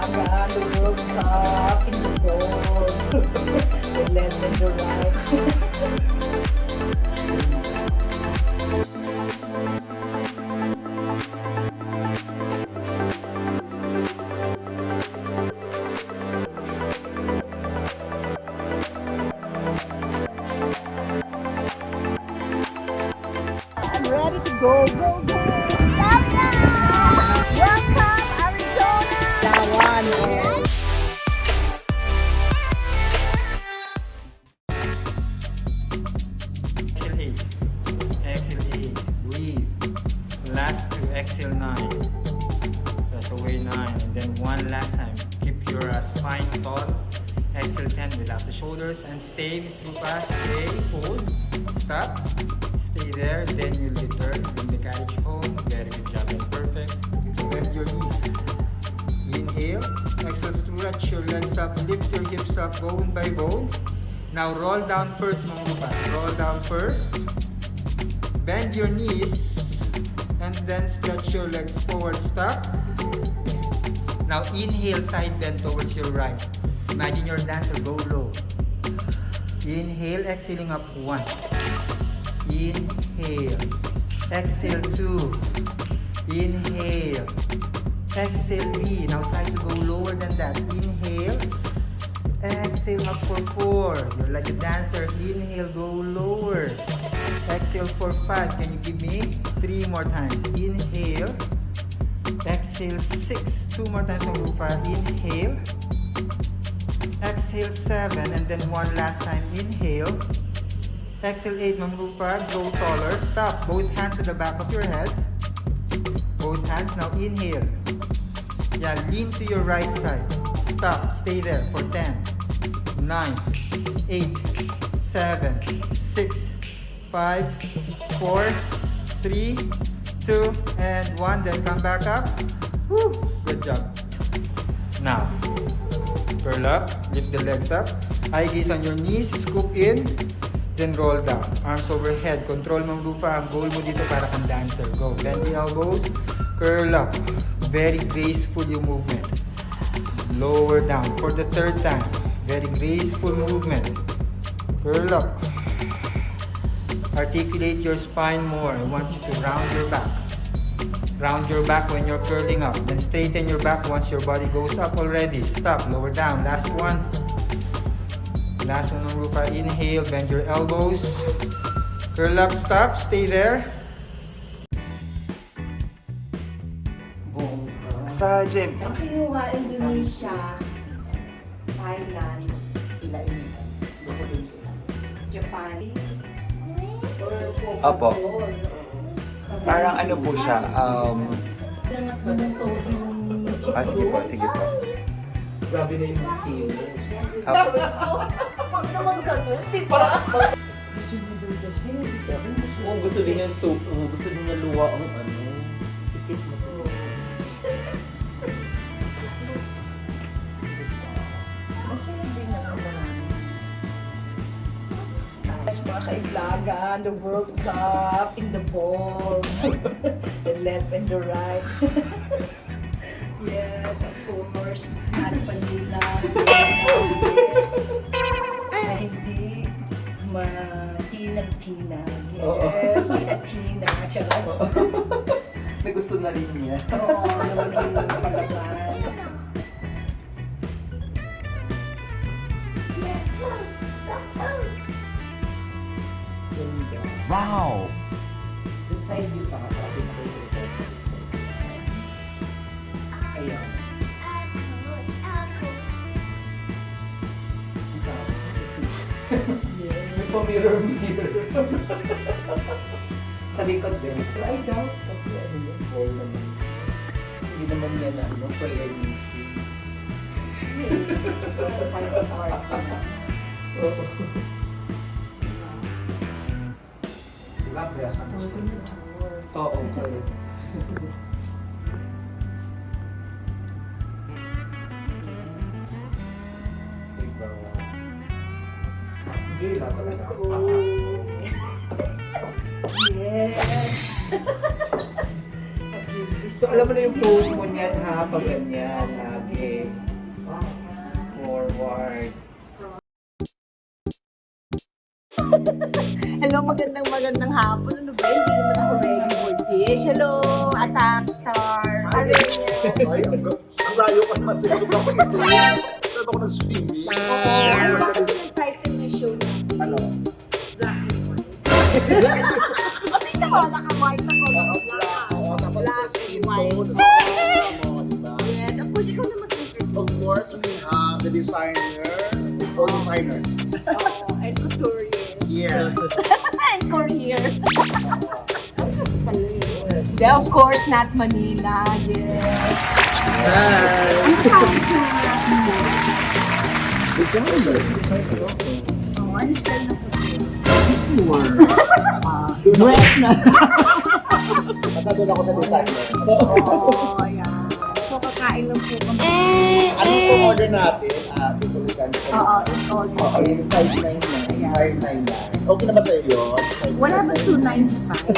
Kailangan the World Cup in the ball. The left and the right. I'm ready to go, go, go! Welcome, Arizona! Tawan! Exhale 8. Exhale 8. Breathe. Last two. Exhale 9. Press away 9. And then one last time. Keep your spine tall. Exhale 10. Relax the shoulders and stay. Miss Rupa. Stay. Hold. Stop. Stay there. Then you'll return. Bring the carriage home. Very good job and perfect. Bend your knees. Inhale. Exhale. Stretch your legs up. Lift your hips up bone by bone. Now roll down first, Mamupa. Roll down first. Bend your knees. And then stretch your legs forward. Stop. Now inhale, side bend towards your right. Imagine your dancer, go low. Inhale, exhaling up 1. Inhale. Exhale 2. Inhale. Exhale 3. Now try to go lower than that. Inhale. Exhale up for 4. You're like a dancer. Inhale, go lower. Exhale for 5. Can you give me 3 more times? Inhale. Exhale 6. 2 more times, Rupa. Inhale. Exhale 7. And then one last time. Inhale. Exhale 8, Ma'am Rupa. Go taller. Stop. Both hands to the back of your head. Both hands. Now inhale. Yeah, lean to your right side. Stop. Stay there for 10, 9, 8, 7, 6, 5, 4, 3, 2, and 1. Then come back up. Woo! Good job. Now, curl up. Lift the legs up. Eye gaze on your knees. Scoop in. Then roll down. Arms overhead. Control Ma'am Rupa. Ang goal mo dito para kang dancer. Go. Bend the elbows. Curl up. Very graceful yung movement. Lower down for the 3rd time. Very graceful movement. Curl up. Articulate your spine more. I want you to round your back. Round your back when you're curling up. Then straighten your back once your body goes up already. Stop. Lower down. Last one. Last one, Rupa. Inhale. Bend your elbows. Curl up. Stop. Stay there. Sa gym. Ang kinuha, Indonesia, Thailand, Japan, Opo. Parang ano po siya, sige po, sige po. Grabe na yung materials. Huwag naman ganun, di ba? Gusto niya daw kasi. Sabi mo, gusto niya soap. Gusto niya luwa ang ano. I-fit mo to. Masaya din naman marami. Stars, mga kaiblagan, the World Cup in the ball. The left and the right. Yes, of course. Hanapan nila. Yes. Na hindi matinag-tinag. Yes, tinag-tinag. Tsaka, Na gusto na rin niya. oo, na maging palaban. Wow! Side view pa ka. Ayan. May pa-mirror. Sa likod din. I doubt kasi ano yun, ball naman. Hindi naman yan ano, prayer meeting. Oo. Oo, correct. Gila talaga. Yes. So alam mo na yung pose mo niyan ha, pag ganyan, lagi. award. Hello, magandang hapon. Ano ba? Hindi naman ako ready for this. Hello, Attack Star. Ano yan? Ay, ang layo ka naman sa ito ako ito. Saan ako nag-swimming? Ano ba kasi yung title ng show na? Ano? Black and White. Makita ko, naka-white ako. Oo, tapos Black yung skin and white. tone, mo, diba? Yes, of course, ikaw na mag-interview. Of course, we have the designer, all designers. Oh, and couturier. Yes. And courier. Yeah, of course, not Manila. Yes. Ano tawag sa Designers. Oh, ano style na po? Dress na. Basta doon ako sa designer. Oh, yeah. So, kakain lang po kami. Ano yung order natin? Tutulikan ko. Oo, it's all. Okay, yung 599. 599. Okay naman sa'yo yun? Wala ba 295?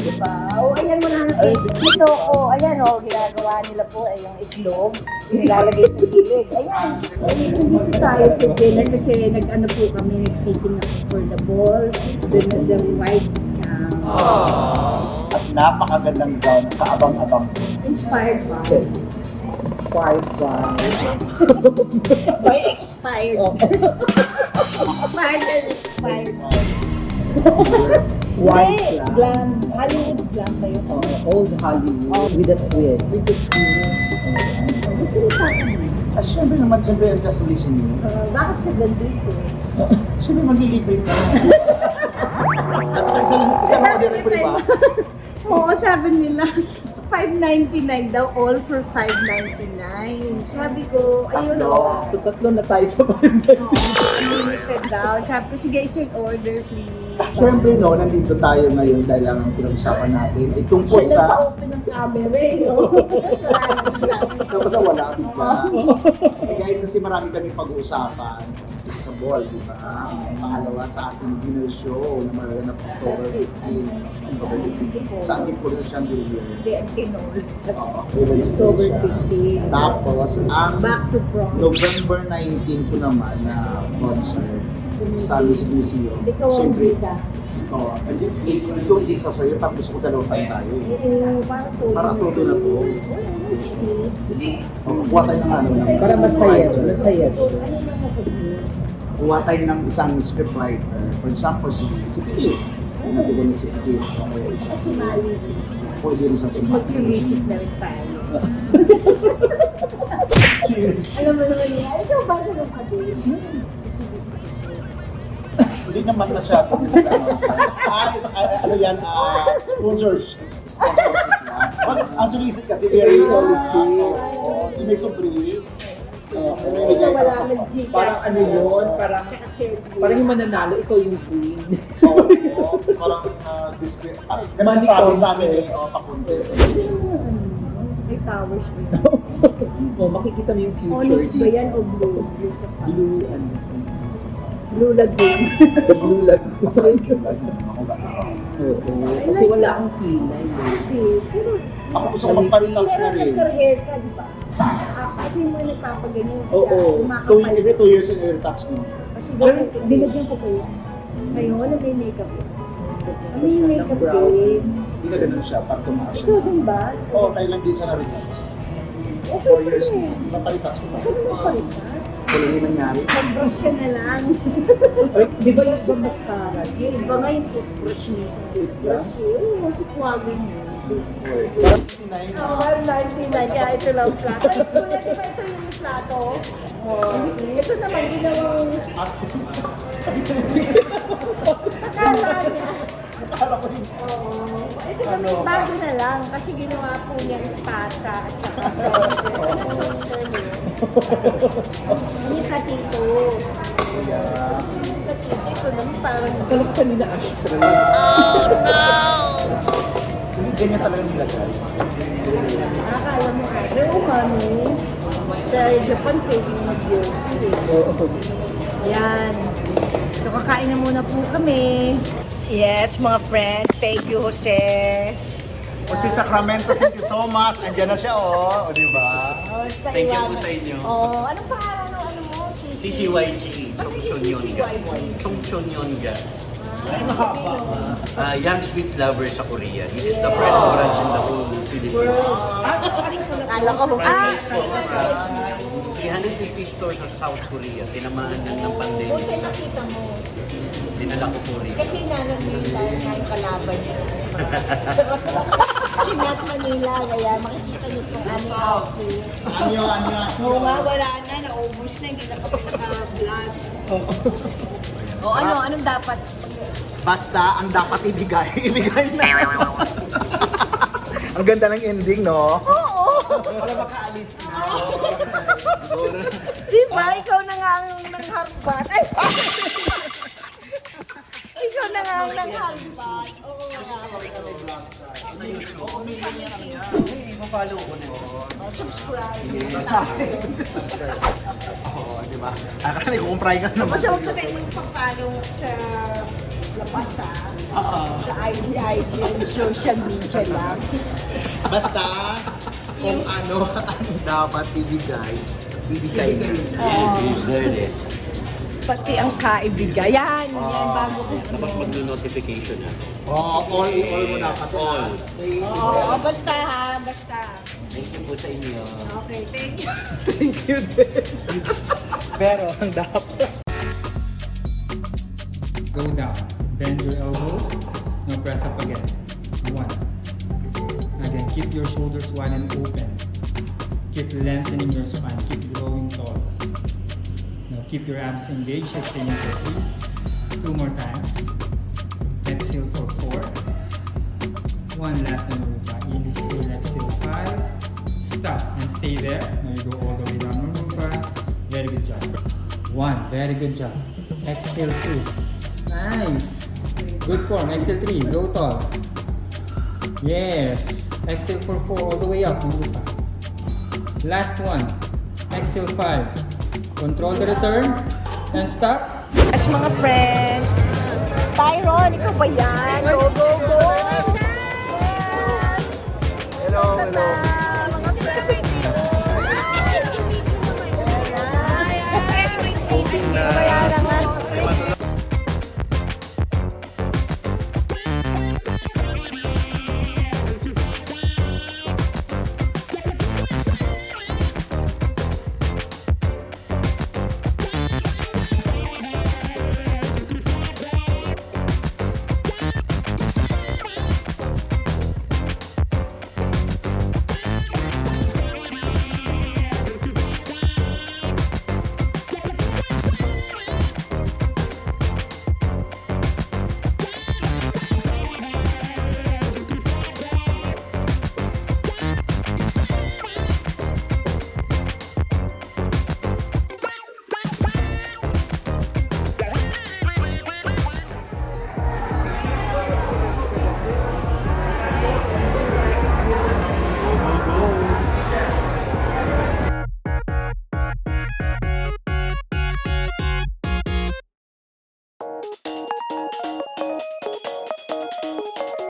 Diba? Oh, ayan mo na. Ito, oh, ayan, oh, ginagawa nila po ay yung itlog. Nilalagay sa gilid. Ayan. Dito tayo to dinner kasi nag-ano po kami, nag-fitting na for the ball. The white At napakagandang gown. Kaabang-abang. inspired by. Inspired by. By expired. Expired and expired. White Hindi, lang. glam. Hollywood glam ba yun? Old Hollywood with a twist. With the twins. Gusto niyo pa kami? Siyempre naman, siyempre ang kasolisyon niyo. Bakit ka gandito? Siyempre maglilibre ka. At saka isang order ko, di ba? Oo, sabi nila, 599 daw, all for 599. Sabi ko, ayun o. So, tatlo na tayo sa Unlimited daw. Sabi ko, sige, isang order, please. Siyempre no, nandito tayo ngayon dahil ang pinag-usapan natin ay tungkol Siya sa... nagpa-open ng camera, eh, no? Tapos na wala, bigla. Eh, kahit kasi marami kami pag-uusapan dito sa ball, di ba? Pangalawa sa ating dinner show na magaganap October 15. October 15. Sa ating Korean Chandelier. Hindi, ang kinol. October October 15. Tapos, ang Back to prom. November 19 ko naman na concert sa Music Museum. Ikaw ang Siyempre, bida. oo. Ito hindi sa sa'yo, tapos gusto ko dalawa tayo. Oo, para tuloy. Para todo na to. Kuha tayo ng ano. Para masaya. Masaya. Ano na sasabihin? Kuha tayo ng isang scriptwriter. For example, si Petit. Yung natigunan si Petit. Sumali. Pwede rin sa Tapos sumali. magsilisip na rin tayo. Alam mo naman yun, ikaw ba sa nung kabin? Hindi naman masyado. Ano yan, sponsors. Sponsorship na. Ang solicit kasi very Yung may sobri. Ikaw wala nag-Gcash. Parang ano yun? Parang, Tsaka share parang yung mananalo, ikaw yung queen. Parang display. Money Ganun counter. sa namin eh. Papunta. May towers ba yun? Makikita mo yung future. Onyx ba yan o blue? Blue sa pa. Blue, ano. Blue Lagoon. The blue lagoon. Ako ba? Oo. Kasi wala akong kilay. Pero, Ako gusto ko magpa-relax na pero rin. nagka-hair ka, di ba? Kasi mo nagpapaganyan. Oo. Every 2 years in touch no. Kasi binagyan ko pa yan. Ngayon, may makeup yan. May makeup din. Hindi na ganun siya, pag tumaas Ikaw siya. din ba? Oo, tayo lang din siya na-retouch. Okay 4 years pa na. rin. Napalitouch ko pa. Ikaw naman pa rin ba? Kung hindi nangyari. Mag-brush ka na lang. Ay, di ba yung sa mascara? Yung iba nga yung toothbrush niya sa toothbrush. Yung si Quagin yun. Parang 99 na. Oh, 99. Kaya ito lang plato. Ay, kuya, di ba ito yung plato? Oh, ito naman ginawang akala niya. Ito naman bago na lang kasi ginawa po niyang pasa at saka sauce. Ano sauce niya? Yung katito. Yung katito. Ito naman parang Kalap kanina ashtray. Hindi ganyan talaga nilagay. akala mo kasi umami. Sa Japan pwedeng mag-yosi. Yan. So kakain na muna po kami. Yes, mga friends. Thank you, Jose. O si Sacramento, thank you so much. Andiyan na siya, oh. O, di ba? Basta Thank you po iwanan. sa inyo. Oh, anong pangalan ng ano mo? CCYG, Bakit Chongchon yung Yonga. CCYG? Chongchon Yonga. Ano sabihin mo? Young Sweet Lover sa Korea. This is the first branch in the whole Philippines. Kala ko, 350 stores sa South Korea. Tinamaan na ng pandemic. buti nakita mo. Dinala ko po rin. Kasi nanonood tayo na yung kalaban niya. Si Nat Manila, kaya makikita niyo itong aming outfit. Anyo. Oo nga, wala na, naubos na, hindi na kami naka-vlog. O ano, anong dapat? Basta ang dapat ibigay, ibigay na. Ang ganda ng ending, no? Oo! Para makaalis na. Diba? Ikaw na nga ang nangharbat. Ay! Ikaw na nga ang nangharbat. Oo nga. Mapalo ko na. Subscribe. Oo, di ba? Akala ko kumpray ka naman. Basta huwag ka kayo magpapalo sa labas sa IG and social media lang. Basta kung ano ang dapat ibigay, ibigay na. Pati ang kaibigay. Yan bago ko. Tapos mag-notification na. Oo, all mo na pati all. Oo, basta ha, basta. Thank you po sa inyo. Okay, thank you. Thank you din. Pero ang dapat. Go down. Bend your elbows. Now press up again. 1. Again, keep your shoulders wide and open. Keep lengthening your spine. Keep growing tall. Now keep your abs engaged. Extending for 3. 2 more times. Exhale for 4. 1 last manuva. Inhale, exhale 5. Stop and stay there. Now you go all the way down manuva. Very good job. 1. Very good job. Exhale 2. Nice. Good form. Exhale 3. Grow tall. Yes. Exhale for 4 all the way up. Manuva. Last one. Exhale 5. Control the return. And stop. As mga friends, Tyron, ikaw ba yan? Go, go, go! Yes! Hello, Basta hello. na.